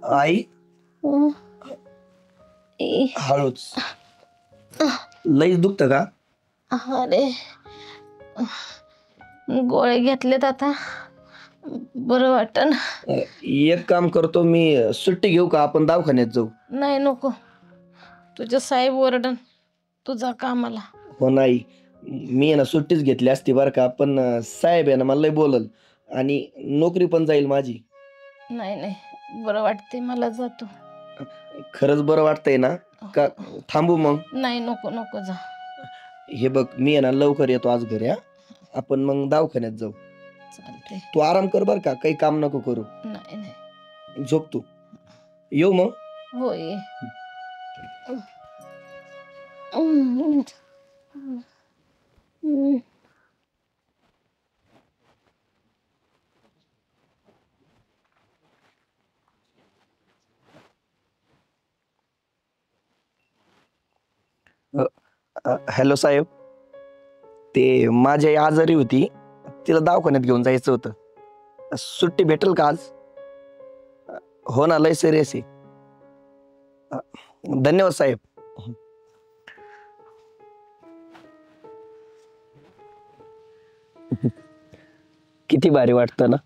आई हळूच. लईच दुखतं का? अरे गोळे घेतलेत आता बरं वाटन. एक काम करतो मी, सुट्टी घेऊ का? आपण दवाखान्यात जाऊ. नाही नको, तुझ्या साहेब ओरडन, तुझा कामाला. हो नाही, मी आहे ना सुट्टीच घेतली असती बरं का, पण साहेब आहे ना मला लय बोलल आणि नोकरी पण जाईल माझी. नाही नाही बरं वाटते मला, जातो. खरंच बरं वाटतंय ना? का थांबू मग? नाही नको नको, जा. हे बघ, मी आहे ना लवकर येतो आज घरी. आपण मग दवाखान्यात जाऊ. चालते. तू आराम कर बर का, काही काम नको करू. नाही नाही. झोप तू. येऊ मग? होय. हॅलो साहेब, ते माझी आई आजारी होती, तिला दवाखान्यात घेऊन जायचं होतं. सुट्टी भेटेल का आज? हो ना, लय सिरियस आहे. धन्यवाद साहेब. किती भारी वाटतं ना,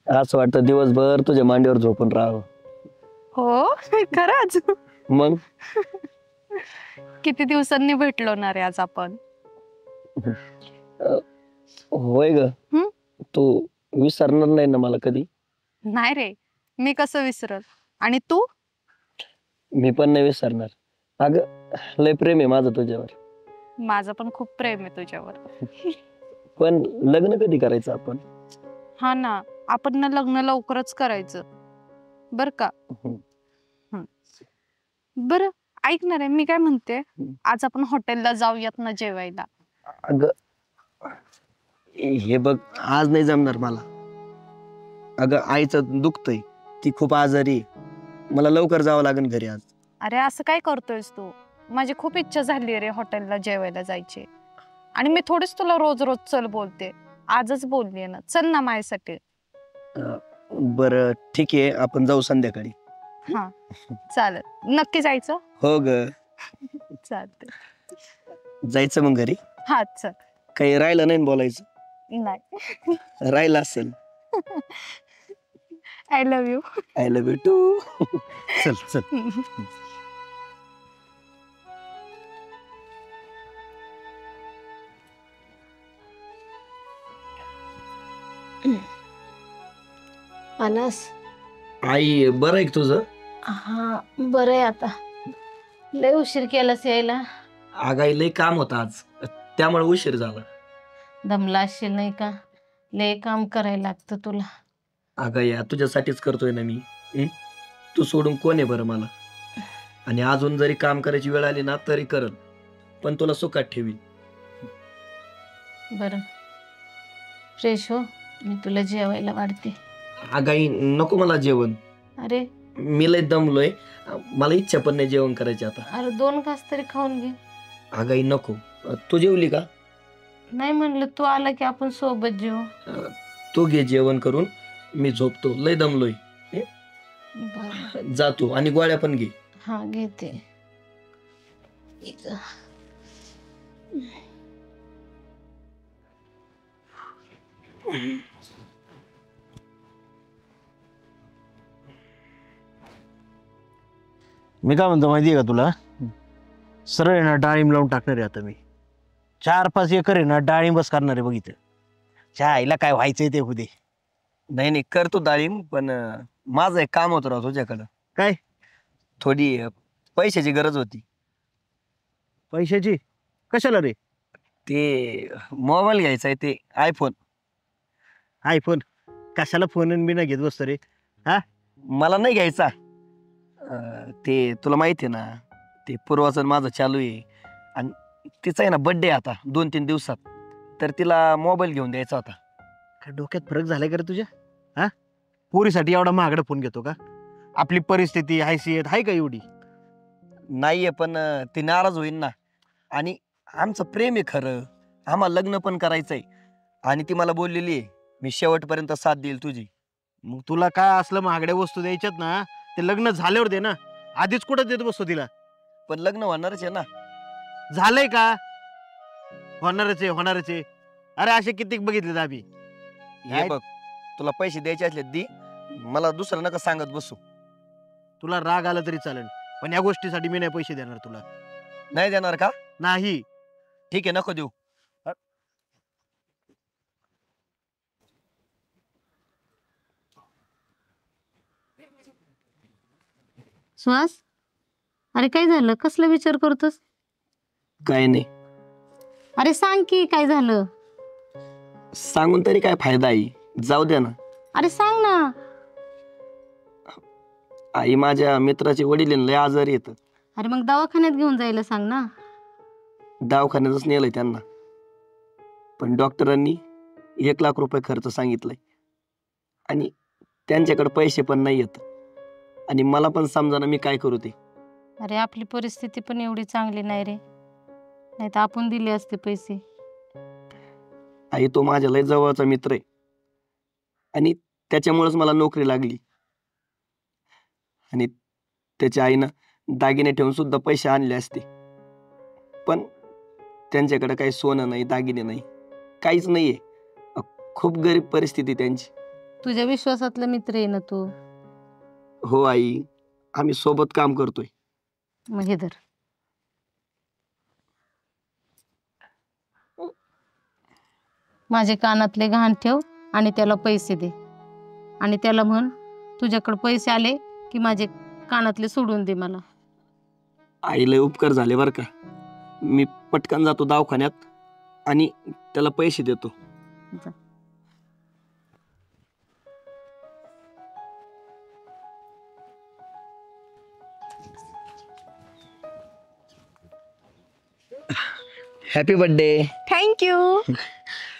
असं वाटतं दिवसभर तुझ्या मांडीवर झोपून राहावं. हो खरंच. मग किती दिवसांनी भेटलो ना रे आज आपण. होय ग, हं? तू विसरणार नाही ना मला कधी? नाही रे, मी कसं विसरल. आणि तू? मी पण नाही विसरणार. अगं लय प्रेम आहे माझं तुझ्यावर. माझं पण खूप प्रेम आहे तुझ्यावर. पण लग्न कधी करायचं आपण? हा ना, आपण ना लग्न लवकरच करायचं बर का. बर ऐक ना रे, मी काय म्हणते, आज आपण हॉटेलला जाऊयात ना जेवायला. अगं हे बघ, आज नाही जमणार मला. अगं आईचं दुखतंय, ती खूप आजारी, मला लवकर जावं लागेल घरी आज. अरे असं काय करतोयस तू? माझी खूप इच्छा झाली रे हॉटेलला जेवायला जायची. आणि मी थोडीच तुला रोज रोज चल बोलते, आजच बोललीये ना, चल ना माझ्यासाठी. बरं ठीक आहे, आपण जाऊ संध्याकाळी. हा चालेल, नक्की जायचं? हो ग, चालते. जायचं मग घरी. हा चल. काही राहिलं नाही बोलायचं? नाही. राहिलं असेल. I love you. I love you too. चल चल. अनस. आई बरं आहे का तुझं? हा बरं आहे आता. लय उशीर केलास यायला. आगाई लय काम होतं आज, त्यामुळे उशीर झाला. दमला असशील नाही का? लय काम करायला लागतं तुला. अगं या तुझ्यासाठीच करतोय ना मी. तू सोडून कोण आहे बरं मला? आणि अजून जरी काम करायची वेळ आली ना तरी करल, पण तुला सुखात ठेवीन. बरं फ्रेश हो, मी तुला जेवायला वाढते. आगाई नको मला जेवण. अरे मी लय दमलोय, मला इच्छा पण नाही जेवण करायची आता. अरे 2 घास तरी खाऊन घे. आगाई नको. तू जेवली का? नाही म्हणलं, तू आला की आपण सोबत जेवू. तू घे जेवण करून, मी झोपतो, लय दमलोय. बरं जातो, आणि गोळ्या पण घे. हा घेते. मी काय म्हणतो माहिती आहे का तुला, सरळ आहे ना डाळिंब लावून टाकणार आहे आता मी. 4-5 एकर आहे ना डाळिंबच करणार आहे बघितलं. च्या आईला काय व्हायचंय ते होते. नाही नाही करतो डाळिंब, पण माझं एक काम होतं राव तुझ्याकडं. काय? थोडी पैशाची गरज होती. पैशाची? कशाला रे? ते मोबाईल घ्यायचा आहे, ते आयफोन. आयफोन? कशाला फोन बी नाही घेत बसतो रे. हा मला नाही घ्यायचा. ते तुला माहिती आहे ना, ते पूर्वाचं माझं चालू आहे, आणि तिचा आहे ना बड्डे आता 2-3 दिवसात, तर तिला मोबाईल घेऊन द्यायचा होता. काय डोक्यात फरक झालाय का रे तुझ्या? हा पोरीसाठी एवढा महागडा फोन घेतो का? आपली परिस्थिती हैसियत आहे का एवढी? नाहीये, पण ती नाराज होईल ना. आणि आमचं प्रेम आहे खरं, आम्हाला लग्न पण करायचंय, आणि ती मला बोललेली आहे मी शेवटपर्यंत साथ देईल तुझी. मग तुला काय असलं महागड्या वस्तू द्यायच्यात ना ते लग्न झाल्यावर दे ना, आधीच कुठं देत बसतो तिला. पण लग्न होणारच आहे ना. झालंय का? होणारच आहे. अरे असे किती बघितले आम्ही. हे बघ, तुला पैसे द्यायचे असले दे, मला दुसरं नका सांगत बसू. तुला राग आला तरी चालेल, पण या गोष्टीसाठी मी नाही पैसे देणार तुला. नाही देणार का? नाही. ठीक आहे, नको देऊ. सुहास, अरे काय झालं? कसला विचार करतोस? काय नाही. अरे सांग की काय झालं? सांगून तरी काय फायदा आहे? जाऊ द्या ना. अरे सांग ना. आई, माझ्या मित्राचे वडील लय आजारी येत. अरे मग दवाखान्यात घेऊन जायला सांग ना. दवाखान्यातच नेलंय त्यांना, पण डॉक्टरांनी 1 लाख रुपये खर्च सांगितलाय आणि त्यांच्याकडे पैसे पण नाही येत. आणि मला पण समजाना मी काय करू ते. अरे आपली परिस्थिती पण एवढी चांगली नाही रे, नाही तर आपण दिले असते पैसे. आई, तो माझ्या लय जवळचा मित्र आहे आणि त्याच्यामुळेच मला नोकरी लागली. आणि त्याच्या आईनं दागिने ठेवून सुद्धा पैसे आणले असते, पण त्यांच्याकडे काही सोनं नाही, दागिने नाही, काहीच नाहीये. खूप गरीब परिस्थिती त्यांची. तुझ्या विश्वासातला मित्र आहे ना तू. हो आई, आम्ही सोबत काम करतोय. मग हे धर. माझे कानातले गहाण ठेव आणि त्याला पैसे दे, आणि त्याला म्हण तुझ्याकडे पैसे आले की माझे कानातले सोडून दे मला. आई, लय उपकार झाले बरं का. मी पटकन जातो दवाखान्यात आणि त्याला पैसे देतो. जा. Happy birthday. थँक्यू.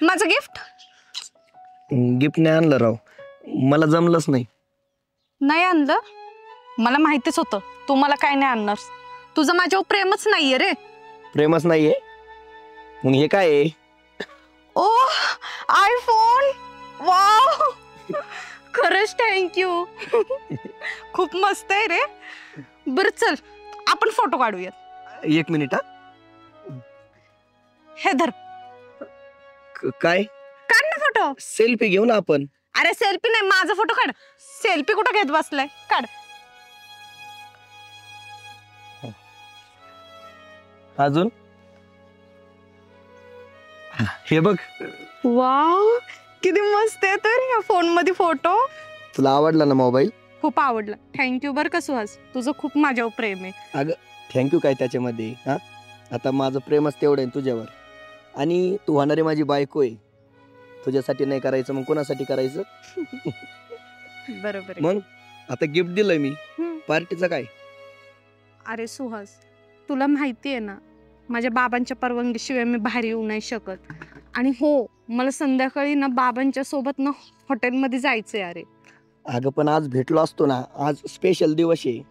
माझं गिफ्ट गिफ्ट नाही आणलं राव, मला जमलंच नाही. नाही आणलं? मला माहितीच होतं तू मला काय नाही आणणार. तुझं माझ्यावर प्रेमच नाहीये रे. प्रेमच नाहीये? मग हे काय आहे? ओ, आयफोन. वाव, खरंच थँक्यू. खूप मस्त आहे रे. बरं चल आपण फोटो काढूयात. 1 मिनिट हा. हे धर. काय? काढ ना फोटो. सेल्फी घेऊ ना आपण. अरे सेल्फी नाही, माझा फोटो काढ. सेल्फी कुठं घेत बसलाय? काढ. अजून हे बघ. वाव, किती मस्त आहे तर या फोन मध्ये फोटो. तुला आवडला ना मोबाईल? खूप आवडला. थँक्यू बरं का सुहास, तुझं खूप माझ्यावर प्रेम आहे. अगं थँक्यू काय त्याच्यामध्ये. हा, आता माझं प्रेमच तेवढं आहे तुझ्यावर. आणि तू होणारी माझी बायको आहे. तुझ्यासाठी नाही करायचं मग कोणासाठी करायचं? बरोबर आहे. मग आता गिफ्ट दिलंय मी, हम्म. पार्टीचं काय? अरे सुहास, तुला माहिती आहे ना माझ्या बाबांच्या परवानगीशिवाय मी बाहेर येऊ नाही शकत. आणि हो, मला संध्याकाळी ना बाबांच्या सोबत ना हॉटेलमध्ये जायचंय. अरे अगं पण आज भेटलो असतो ना, आज स्पेशल दिवस आहे.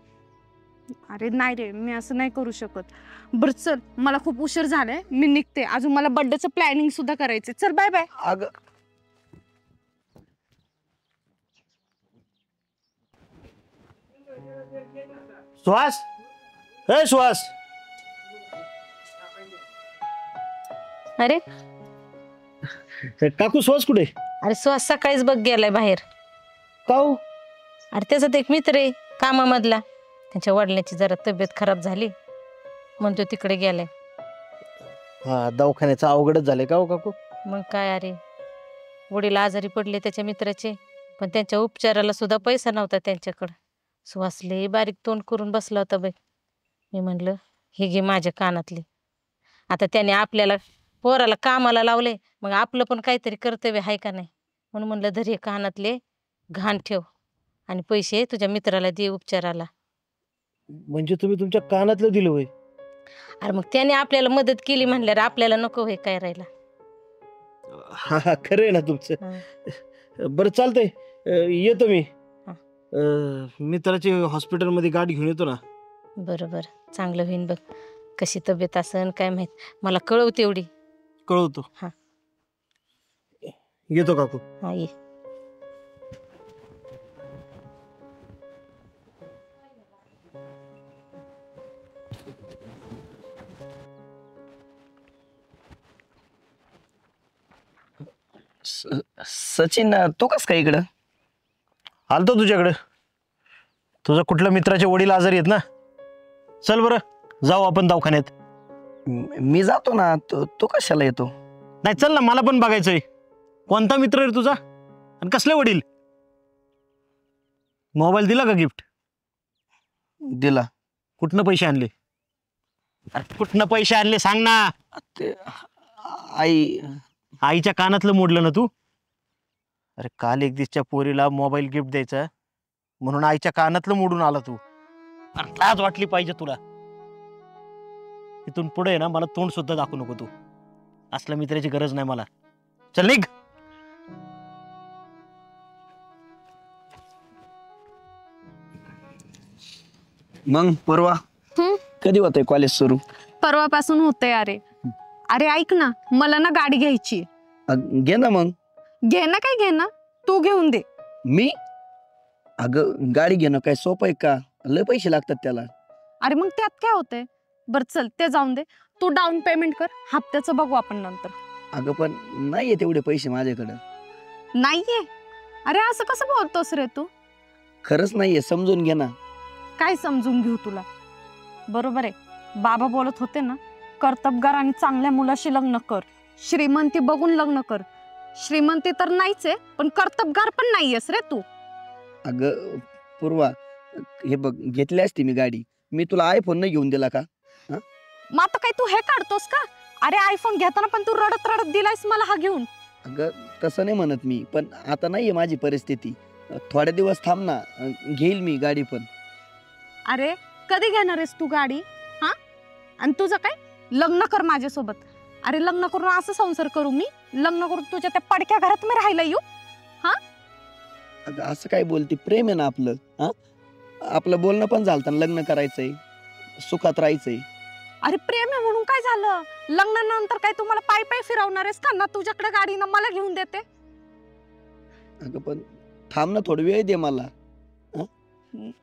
अरे नाही रे, मी असं नाही करू शकत. बरं चल, मला खूप उशीर झालाय, मी निघते. अजून मला बर्थडेचं प्लॅनिंग सुद्धा करायचंय. चल बाय बाय. अगं सुहास, हे सुहास. अरे काकू, सुहास कुठे? अरे सुहास सकाळीच बघ गेलाय बाहेर. का हो? अरे त्याचा एक मित्र आहे कामामधला, त्यांच्या वडिलांची जरा तब्येत खराब झाली म्हणतो तिकडे गेलाय. हा, दवाखान्याचं अवघडच झालंय का हो काकू? मग काय, अरे वडील आजारी पडले त्याच्या मित्राचे, पण त्यांच्या उपचाराला सुद्धा पैसा नव्हता त्यांच्याकडं. सुहास लय बारीक तोंड करून बसला होता बाई. मी म्हणलं हे घे माझ्या कानातले. आता त्याने आपल्याला पोराला कामाला लावले, मग आपलं पण काहीतरी कर्तव्य आहे का नाही, म्हणून म्हणलं धर हे कानातले, घाण ठेव आणि पैसे तुझ्या मित्राला दे उपचाराला. म्हणजे तुम्ही तुमच्या कानातलं दिलं होय? अरे मग त्याने आपल्याला मदत केली म्हणल्यावर आपल्याला नको होय काय राहिला. हा हा, खरं आहे ना तुमचं. बरं चालतंय, येतो मी. मित्राची हॉस्पिटलमध्ये गाडी घेऊन येतो ना. बरोबर, चांगलं होईन बघ. कशी तब्येत असन काय माहित, मला कळव तेवढी. कळवतो. हा. येतो काकू. हा ये. सचिन तू कस काय इकडं? आलतो तुझ्याकडे. तुझा कुठल्या मित्राचे वडील आजारी आहेत ना. चल बरं जाऊ आपण दवाखान्यात. मी जातो ना, तू कशाला येतो? नाही चल ना, मला पण बघायचंय. कोणता मित्र आहे रे तुझा आणि कसले वडील? मोबाईल दिला का गिफ्ट? दिला. कुठनं पैसे आणले? अरे कुठनं पैसे आणले सांग ना. ते आई आईच्या कानातलं मोडलं ना तू. अरे काल एक दिवसच्या पोरीला मोबाईल गिफ्ट द्यायचा म्हणून आईच्या कानातलं मोडून आला तू. अरे लाज वाटली पाहिजे तुला. इथून पुढे ना मला तोंड सुद्धा दाखवू नको तू. असल्या मित्राची गरज नाही मला. चल निघ. मग पूर्वा कधी होतंय कॉलेज सुरू? परवापासून होतंय. अरे अरे ऐक ना, मला ना गाडी घ्यायची. घे ना मग. घे ना, काय घे ना, तू घेऊन दे. मी? अगं गाडी घेणं काय सोपं आहे का? लय पैसे लागतात त्याला. अरे मग त्यात काय होतंय? बर चल ते जाऊन दे, तू डाऊन पेमेंट कर, हप्त्याचं बघू आपण नंतर. अगं पण नाहीये तेवढे पैसे माझ्याकडं. नाहीये? अरे असं कसं बोलतोस रे तू? खरंच नाहीये, समजून घे ना. काय समजून घेऊ तुला? बरोबर आहे, बाबा बोलत होते ना, कर्तबगार आणि चांगल्या मुलाशी लग्न कर, श्रीमंती बघून लग्न कर. श्रीमंती तर नाहीच आहे, पण कर्तबगार पण नाहीयेस रे तू. अगं पूर्वा, हे बघ घेतली असती मी गाडी, मी तुला आयफोन नाही घेऊन दिला का? मग आता काय तू हे काढतोस का? अरे आयफोन घेताना पण तू रडत रडत दिलायस मला हा घेऊन. अगं तसं नाही म्हणत मी, पण आता नाहीये माझी परिस्थिती. थोडे दिवस थांब ना, घेईल मी गाडी पण. अरे कधी घेणार आहेस तू गाडी? हा, आणि तुझं काय? लग्न कर माझ्यासोबत. अरे लग्न करून असं संसार करू मी? लग्न करून तुझ्या त्या पडक्या घरात मी राहायला येऊ? अगं असं काय बोलते? प्रेम आहे ना आपलं. हा, आपलं बोलणं पण झालं, लग्न करायचंय, सुखात राहायचंय. अरे प्रेम आहे म्हणून काय झालं? लग्नानंतर काय तुम्हाला पायी पायी फिरवणार आहेस का? ना तुझ्याकडे गाडी ना मला घेऊन देते. अगं पण थांब ना, थोडा वेळ दे मला.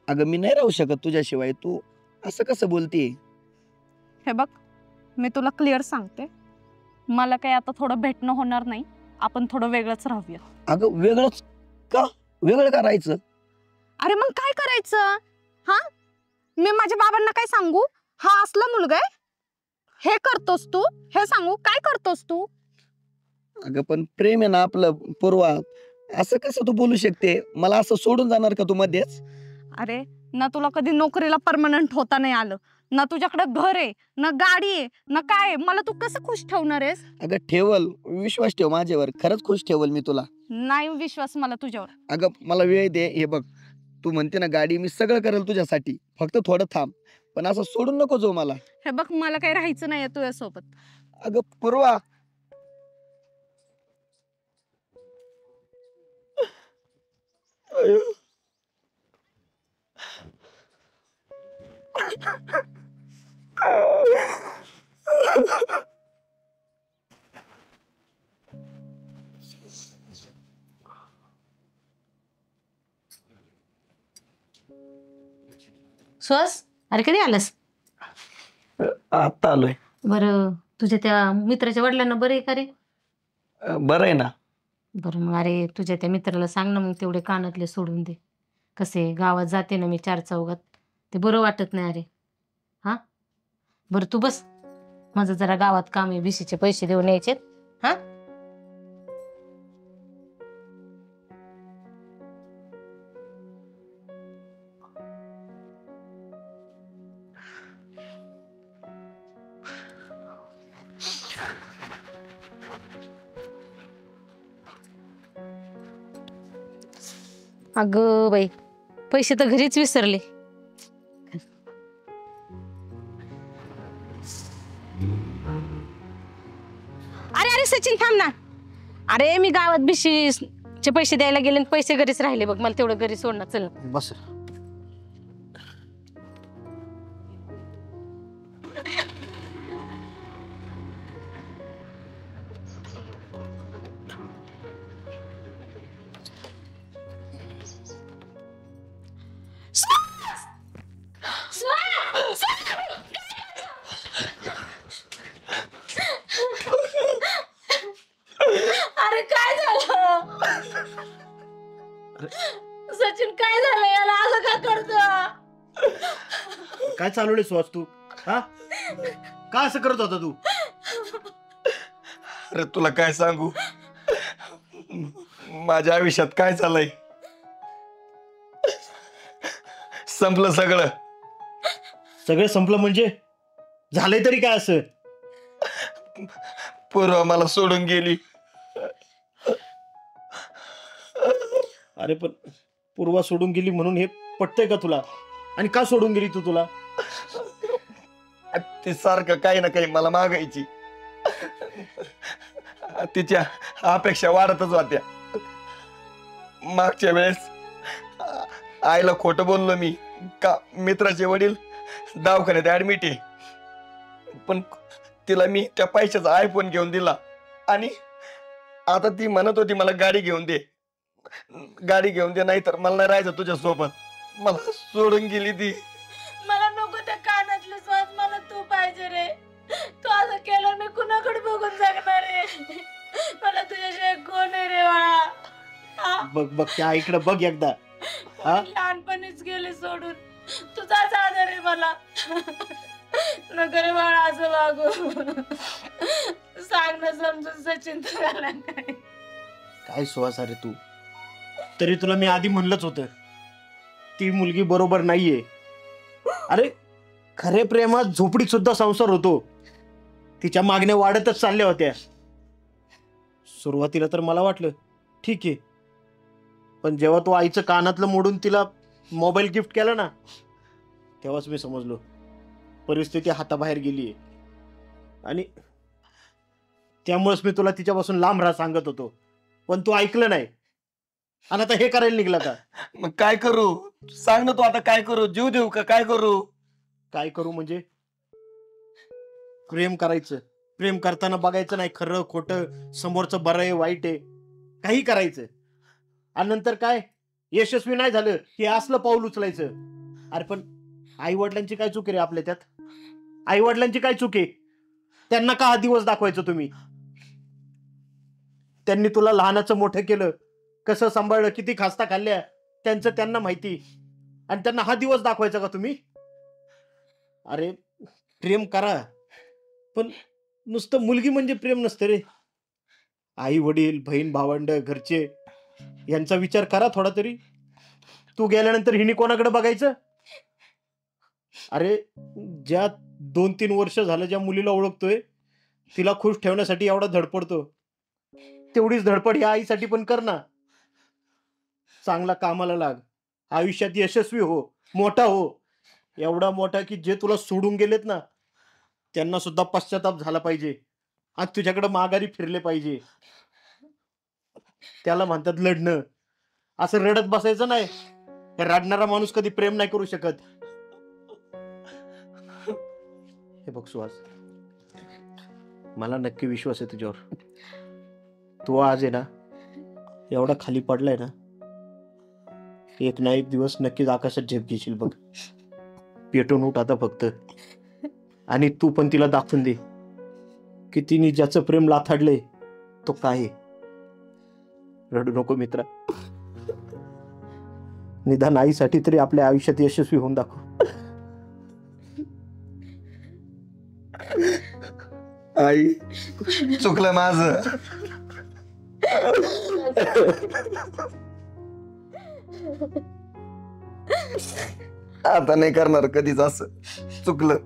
अगं मी नाही राहू शकत तुझ्याशिवाय. तू असं कसं बोलतीये? हे बघ, मी तुला क्लिअर सांगते, मला काही आता थोडं भेटणं होणार नाही. आपण थोडं वेगळंच राहूया. अगं वेगळंच का? वेगळं करायचं? अरे मग काय करायचं? हा, मी माझ्या बाबांना काय सांगू? हा असला मुलगा आहे, हे करतोस तू, हे सांगू काय करतोस तू? अगं पण प्रेम आहे ना आपलं पूर्वा, असं कसं तू बोलू शकते? मला असं सोडून जाणार का तू मध्येच? अरे ना तुला कधी नोकरीला परमनंट होता नाही आलं, ना तुझ्याकडे घर आहे, ना गाडी आहे, ना काय आहे. मला तू कसं खुश ठेवणार आहेस? अगं ठेवल, विश्वास ठेव माझ्यावर, खरंच खुश ठेवल मी तुला. नाही विश्वास मला तुझ्यावर. अगं मला वेळ दे. हे बघ, तू म्हणते ना गाडी, मी सगळं करेल तुझ्यासाठी, फक्त थोडं थांब. पण असं सोडून नको जाऊ मला. हे बघ, मला काही राहायचं नाहीये तुझ्यासोबत. अगं पूर्वा, सुहास, अरे कधी आलास? आता आलोय. बरं, तुझ्या त्या मित्राच्या वडिलांना बरं आहे का रे? बरं आहे ना. बरं मग अरे तुझ्या त्या मित्राला सांग ना मग तेवढे कानातले सोडून दे. कसे गावात जाते ना मी 4 चौघात, ते बरं वाटत नाही अरे. हा बरं तू बस, माझं जरा गावात काम आहे, भिशीचे पैसे देऊन यायचेत. हा अगं बाई, पैसे तर घरीच विसरले. अरे अरे सचिन थांब ना. अरे मी गावात भिशीचे पैसे द्यायला गेले आणि पैसे घरीच राहिले बघ. मला तेवढं घरी सोडणार, चल ना. बस. काय चालवले सुहास तू? हा, का असं करत होता तू? अरे तुला काय सांगू, माझ्या आयुष्यात काय चाललंय, संपलं सगळं. सगळं संपलं म्हणजे झालंय तरी काय असं? पूर्व मला सोडून गेली. अरे पण पूर्वा सोडून गेली म्हणून हे पटतंय का तुला? आणि का सोडून गेली तू तुला? ती सारखं काही ना काही मला मागायची. तिच्या अपेक्षा वाढतच होत्या. मागच्या वेळेस आईला खोटं बोललो मी का मित्राचे वडील दवाखान्यात ऍडमिट आहे, पण तिला मी त्या पैशाचा आयफोन घेऊन दिला. आणि आता ती म्हणत होती मला गाडी घेऊन दे, गाडी घेऊन दे, नाही तर मला नाही राहायचं तुझ्या सोबत. मला सोडून गेली ती. मला नको त्या कानातले श्वास, मला तू पाहिजे रे. तू असं केलं मी कुणाकडे बघून जगणार रे. मला तुझ्याशिवाय कोण आहे रे बाळा. बघ बघ त्या आईकडे बघ एकदा. हा? लहानपणीच गेले सोडून, तुझाच आदर आहे मला. नको रे बाळा असं वागू. सांग ना समजून सचिन तुला काय. काय सुहास अरे तू, तरी तुला मी आधी म्हणलंच होतं ती मुलगी बरोबर नाहीये. अरे खरे प्रेमात झोपडीत सुद्धा संसार होतो. तिच्या मागण्या वाढतच चालल्या होत्या. सुरुवातीला तर मला वाटलं ठीक आहे, पण जेव्हा तो आईचं कानातलं मोडून तिला मोबाईल गिफ्ट केला ना, तेव्हाच मी समजलो परिस्थिती हाताबाहेर गेलीये. आणि त्यामुळेच मी तुला तिच्यापासून लांब राहा सांगत होतो, पण तू ऐकलं नाही. आणि आता हे करायला निघला का? मग काय करू सांग ना तू, आता काय करू? जीव देऊ का काय करू? काय करू म्हणजे प्रेम करायचं. प्रेम करताना बघायचं नाही खरं खोटं, समोरचं बरं आहे वाईट आहे, काही करायचं. आणि नंतर काय यशस्वी नाही झालं हे असलं पाऊल उचलायचं. अरे पण आई वडिलांची काय चूक आहे रे आपल्या त्यात? आई वडिलांची काय चूक आहे? त्यांना का हा दिवस दाखवायचं तुम्ही? त्यांनी तुला लहानाचं मोठं केलं, कसं सांभाळलं, किती खास्ता खाल्ल्या, त्यांचं त्यांना माहिती. आणि त्यांना हा दिवस दाखवायचा का तुम्ही? अरे प्रेम करा, पण नुसतं मुलगी म्हणजे प्रेम नसतं रे. आई वडील, बहीण भावंड, घरचे यांचा विचार करा थोडा तरी. तू गेल्यानंतर हिने कोणाकडे बघायचं? अरे ज्या 2-3 वर्ष झालं ज्या मुलीला ओळखतोय, तिला खुश ठेवण्यासाठी एवढा धडपडतो, तेवढीच धडपड या आईसाठी पण कर ना. चांगला कामाला लाग, आयुष्यात यशस्वी हो, मोठा हो. एवढा मोठा की जे तुला सोडून गेलेत ना त्यांना सुद्धा पश्चाताप झाला पाहिजे, आज तुझ्याकडे माघारी फिरले पाहिजे. त्याला म्हणतात लढणं. असं रडत बसायचं नाही. रडणारा माणूस कधी प्रेम नाही करू शकत. हे बघ सुहास, मला नक्की विश्वास आहे तुझ्यावर. तू आज आहे ना एवढा खाली पडलाय ना, एक ना एक दिवस नक्कीच आकाशात झेप घेशील बघ. पेटून उठ आता फक्त. आणि तू पण तिला दाखवून दे की तिने ज्याचं प्रेम लाथाडलंय तो काय आहे. रडू नको मित्रा, निदान आईसाठी तरी आपल्या आयुष्यात यशस्वी होऊन दाखव. आई चुकलं माझं. आता नाही करणार कधीच असं. चुकलं.